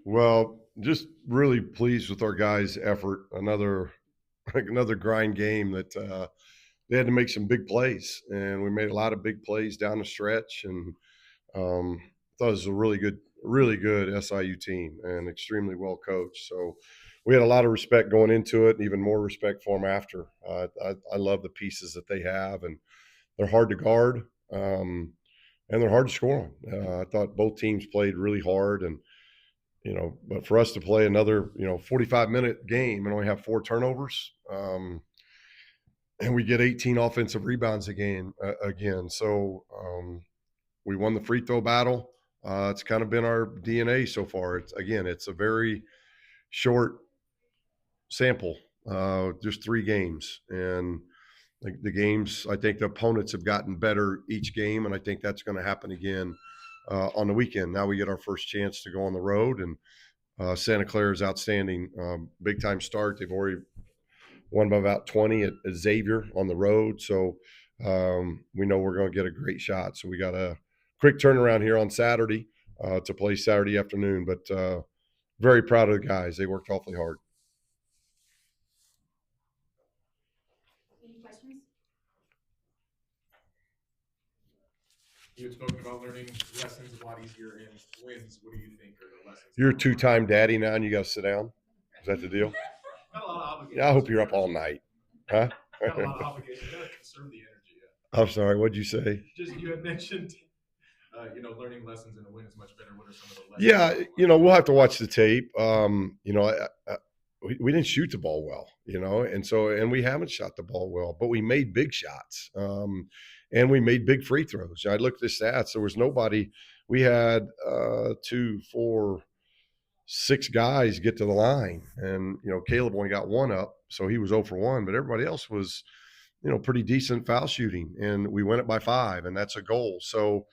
Well, just really pleased with our guys' effort. Another grind game that they had to make some big plays, and we made a lot of big plays down the stretch. And thought it was a really good SIU team and extremely well coached. So we had a lot of respect going into it, and even more respect for them after. I love the pieces that they have, and they're hard to guard, and they're hard to score on. I thought both teams played really hard, and but for us to play another 45-minute game and only have four turnovers, and we get 18 offensive rebounds again. So we won the free throw battle. It's kind of been our DNA so far. It's a very short sample, just three games, and the games. I think the opponents have gotten better each game, and I think that's going to happen again on the weekend. Now we get our first chance to go on the road, and Santa Clara is outstanding. Big time start. They've already won by about 20 at Xavier on the road. So we know we're going to get a great shot. So we got a quick turnaround here on Saturday to play Saturday afternoon. But very proud of the guys. They worked awfully hard. You had spoken about learning lessons a lot easier in wins. What do you think are the lessons You're a that you've learned? two-time daddy now, and you got to sit down. Is that the deal? Got a lot of Yeah, I obligations hope to you're up serve. all night. Huh? Got a lot of obligations. Got to conserve the energy. Yeah. I'm sorry. What'd you say? Just you had mentioned, learning lessons in a win is much better. What are some of the lessons Yeah, that you've learned? we'll have to watch the tape. We didn't shoot the ball well, and we haven't shot the ball well, but we made big shots, and we made big free throws. I looked at the stats. There was nobody. We had two, four, six guys get to the line, and Caleb only got one up, so he was 0 for 1. But everybody else was pretty decent foul shooting, and we win it by 5, and that's a goal. So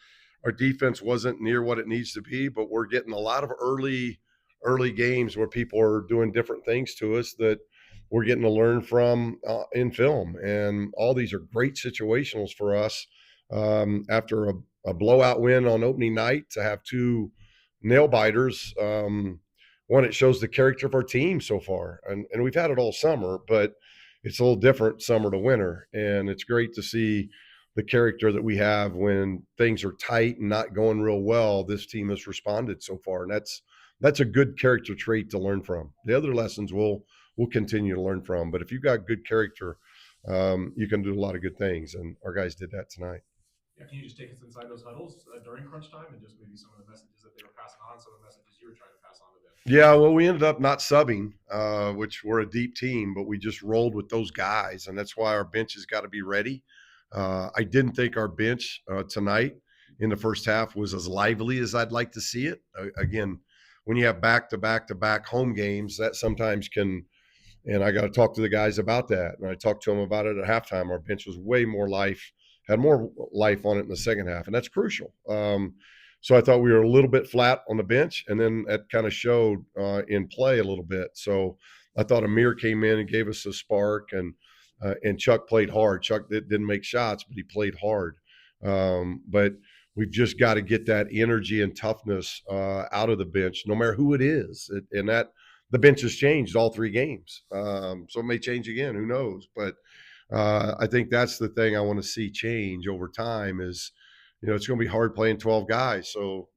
our defense wasn't near what it needs to be, but we're getting a lot of early games where people are doing different things to us that we're getting to learn from in film, and all these are great situationals for us after a blowout win on opening night to have two nail biters. One, it shows the character of our team so far, and we've had it all summer, but it's a little different summer to winter, and it's great to see the character that we have when things are tight and not going real well. This team has responded so far, and that's a good character trait to learn from. The other lessons we'll continue to learn from, but if you've got good character, you can do a lot of good things, and our guys did that tonight. Yeah, can you just take us inside those huddles during crunch time and just maybe some of the messages that they were passing on, some of the messages you were trying to pass on to them? Yeah, well, we ended up not subbing, which we're a deep team, but we just rolled with those guys, and that's why our bench has got to be ready. I didn't think our bench tonight in the first half was as lively as I'd like to see it. Again, when you have back to back to back home games, that sometimes can, and I got to talk to the guys about that. And I talked to them about it at halftime. Our bench was way more life, had more life on it in the second half, and that's crucial. So I thought we were a little bit flat on the bench, and then that kind of showed in play a little bit. So I thought Amir came in and gave us a spark, and Chuck played hard. Chuck didn't make shots, but he played hard. But we've just got to get that energy and toughness out of the bench, no matter who it is. And that the bench has changed all three games, so it may change again. Who knows? But I think that's the thing I want to see change over time. Is it's going to be hard playing 12 guys. So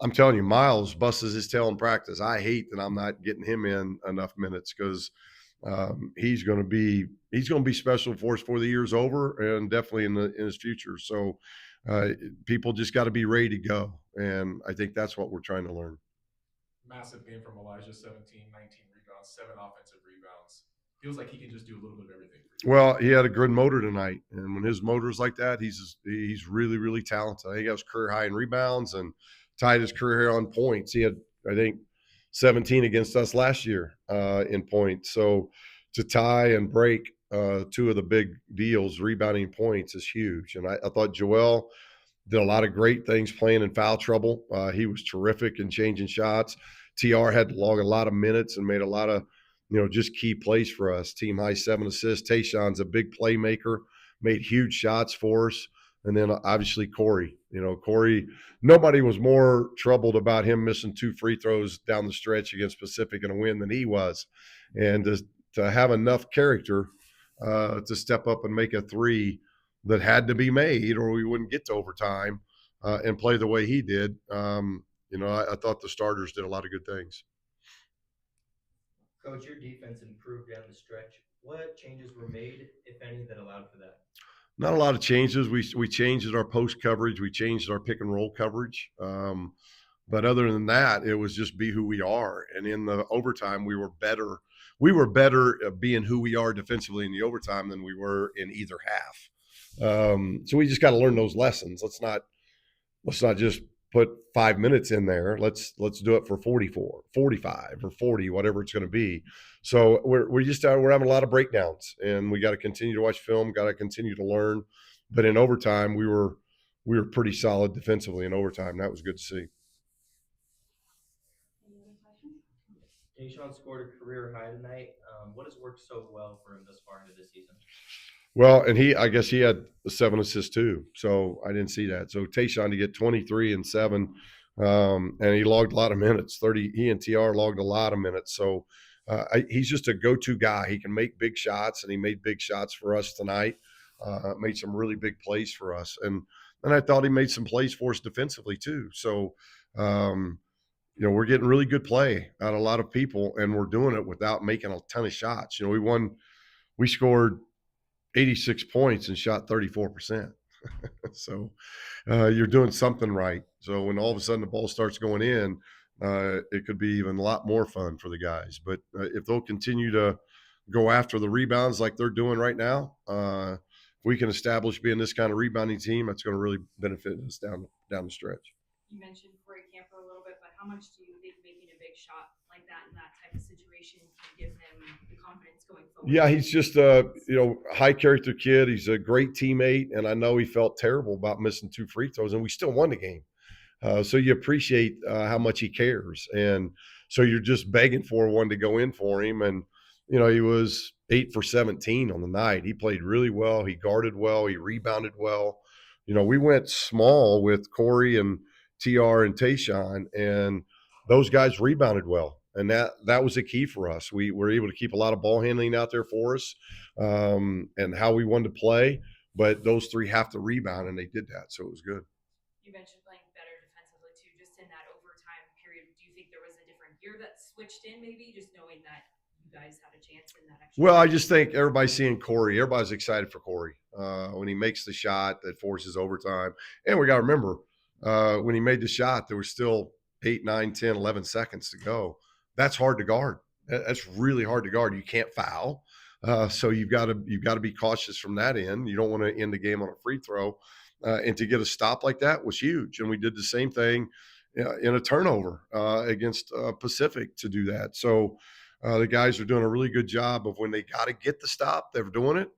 I'm telling you, Miles busts his tail in practice. I hate that I'm not getting him in enough minutes because he's going to be special for us before the year's over, and definitely in his future. So uh, people just got to be ready to go, and I think that's what we're trying to learn. Massive game from Elijah, 17, 19 rebounds, 7 offensive rebounds. Feels like he can just do a little bit of everything for you. Well, he had a good motor tonight, and when his motor is like that, he's really really talented. I think he has career high in rebounds and tied his career high on points. He had, I think, 17 against us last year in points. So to tie and break two of the big deals, rebounding points, is huge. And I thought Joel did a lot of great things playing in foul trouble. He was terrific in changing shots. TR had to log a lot of minutes and made a lot of, just key plays for us. Team high 7 assists. Tayshawn's a big playmaker, made huge shots for us. and then obviously Corey. Corey. Nobody was more troubled about him missing 2 free throws down the stretch against Pacific in a win than he was, and to have enough character to step up and make a three that had to be made, or we wouldn't get to overtime, and play the way he did. I thought the starters did a lot of good things. Coach, your defense improved down the stretch. What changes were made, if any, that allowed for that? Not a lot of changes. We changed our post coverage. We changed our pick and roll coverage. But other than that, it was just be who we are. And in the overtime, we were better. We were better at being who we are defensively in the overtime than we were in either half. So we just got to learn those lessons. Let's not just put 5 minutes in there. Let's do it for 44, 45, or 40, whatever it's going to be. So we're having a lot of breakdowns, and we got to continue to watch film. Got to continue to learn. But in overtime, we were pretty solid defensively in overtime. That was good to see. Any other questions? Tayshaun scored a career high tonight. What has worked so well for him this far into the season? Well, and I guess he had 7 assists too. So I didn't see that. So Tayshaun to get 23 and 7, and he logged a lot of minutes. 30. He and TR logged a lot of minutes. So he's just a go-to guy. He can make big shots, and he made big shots for us tonight. Made some really big plays for us, and I thought he made some plays for us defensively too. So. We're getting really good play out of a lot of people, and we're doing it without making a ton of shots. We scored 86 points and shot 34%. So you're doing something right. So when all of a sudden the ball starts going in, it could be even a lot more fun for the guys. But if they'll continue to go after the rebounds like they're doing right now, if we can establish being this kind of rebounding team, that's going to really benefit us down the stretch. You mentioned Corey Camper a little bit, but how much do you think making a big shot like that in that type of situation can give him the confidence going forward? Yeah, he's just a high character kid. He's a great teammate, and I know he felt terrible about missing 2 free throws, and we still won the game. So you appreciate how much he cares, and so you're just begging for one to go in for him. And he was 8 for 17 on the night. He played really well. He guarded well. He rebounded well. We went small with Corey and Tr and Tayshaun, and those guys rebounded well, and that was the key for us. We were able to keep a lot of ball handling out there for us, and how we wanted to play. But those three have to rebound, and they did that, so it was good. You mentioned playing better defensively too, just in that overtime period. Do you think there was a different gear that switched in, maybe just knowing that you guys had a chance in that extra? Well, I just think everybody's seeing Corey. Everybody's excited for Corey when he makes the shot that forces overtime. And we got to remember, when he made the shot, there was still 8, 9, 10, 11 seconds to go. That's hard to guard. That's really hard to guard. You can't foul. So you've got to be cautious from that end. You don't want to end the game on a free throw. And to get a stop like that was huge. And we did the same thing in a turnover against Pacific to do that. So the guys are doing a really good job of when they got to get the stop, they're doing it.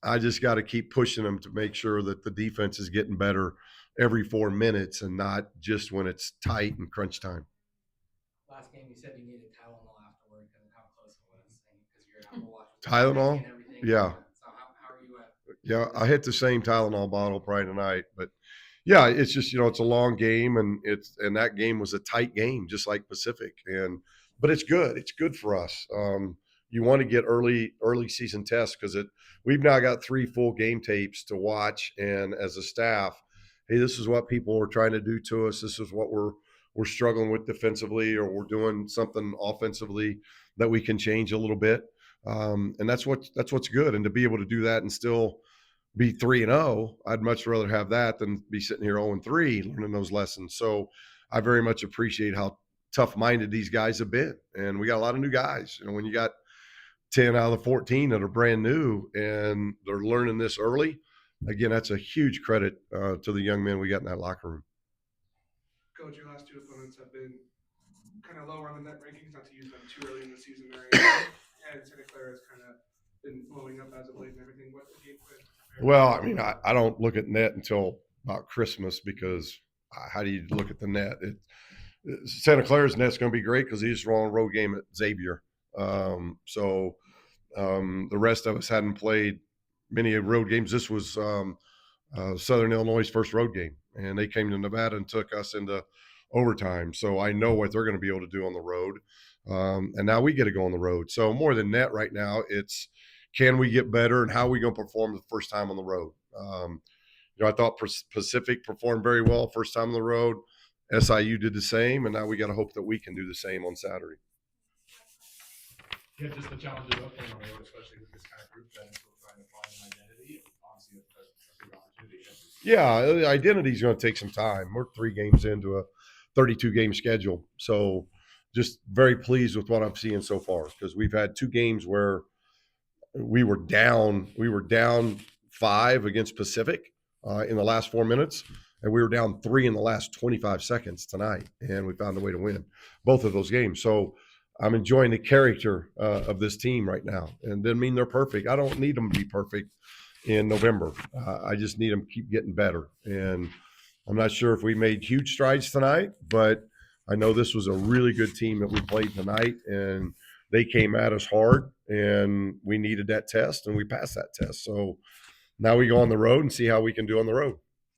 I just got to keep pushing them to make sure that the defense is getting better every 4 minutes and not just when it's tight and crunch time. Last game, you said you needed Tylenol afterward because of how close it was, because your Apple Watch was Tylenol? and everything. Yeah. So how are you at? Yeah, I hit the same Tylenol bottle probably tonight, but yeah, it's just it's a long game, and that game was a tight game, just like Pacific, but it's good. It's good for us. You want to get early season tests because we've now got 3 full game tapes to watch, and as a staff, hey, this is what people are trying to do to us. This is what we're struggling with defensively, or we're doing something offensively that we can change a little bit. And that's what's good. And to be able to do that and still be 3-0, I'd much rather have that than be sitting here 0-3 learning those lessons. So I very much appreciate how tough-minded these guys have been. And we got a lot of new guys. When you got 10 out of the 14 that are brand new and they're learning this early, again, that's a huge credit to the young men we got in that locker room. Coach, your last 2 opponents have been kind of lower on the net rankings, not to use them too early in the season or anything. And Santa Clara has kind of been blowing up as of late and everything. What the game plan? Well, I mean, I don't look at net until about Christmas because how do you look at the net? Santa Clara's net's going to be great because he's on a road game at Xavier. The rest of us hadn't played many road games. This was Southern Illinois' first road game, and they came to Nevada and took us into overtime. So I know what they're going to be able to do on the road. And now we get to go on the road. So more than net right now, it's can we get better and how are we going to perform the first time on the road? I thought Pacific performed very well first time on the road. SIU did the same, and now we got to hope that we can do the same on Saturday. Yeah, just the challenges of playing on the road, especially with this kind of group that is still trying to find an identity. Obviously, a big opportunity. Yeah, identity is going to take some time. We're 3 games into a 32 game schedule. So just very pleased with what I'm seeing so far because we've had 2 games where we were down 5 against Pacific in the last 4 minutes, and we were down 3 in the last 25 seconds tonight, and we found a way to win both of those games. So I'm enjoying the character of this team right now, and doesn't mean they're perfect. I don't need them to be perfect in November. I just need them to keep getting better, and I'm not sure if we made huge strides tonight, but I know this was a really good team that we played tonight, and they came at us hard, and we needed that test, and we passed that test. So now we go on the road and see how we can do on the road.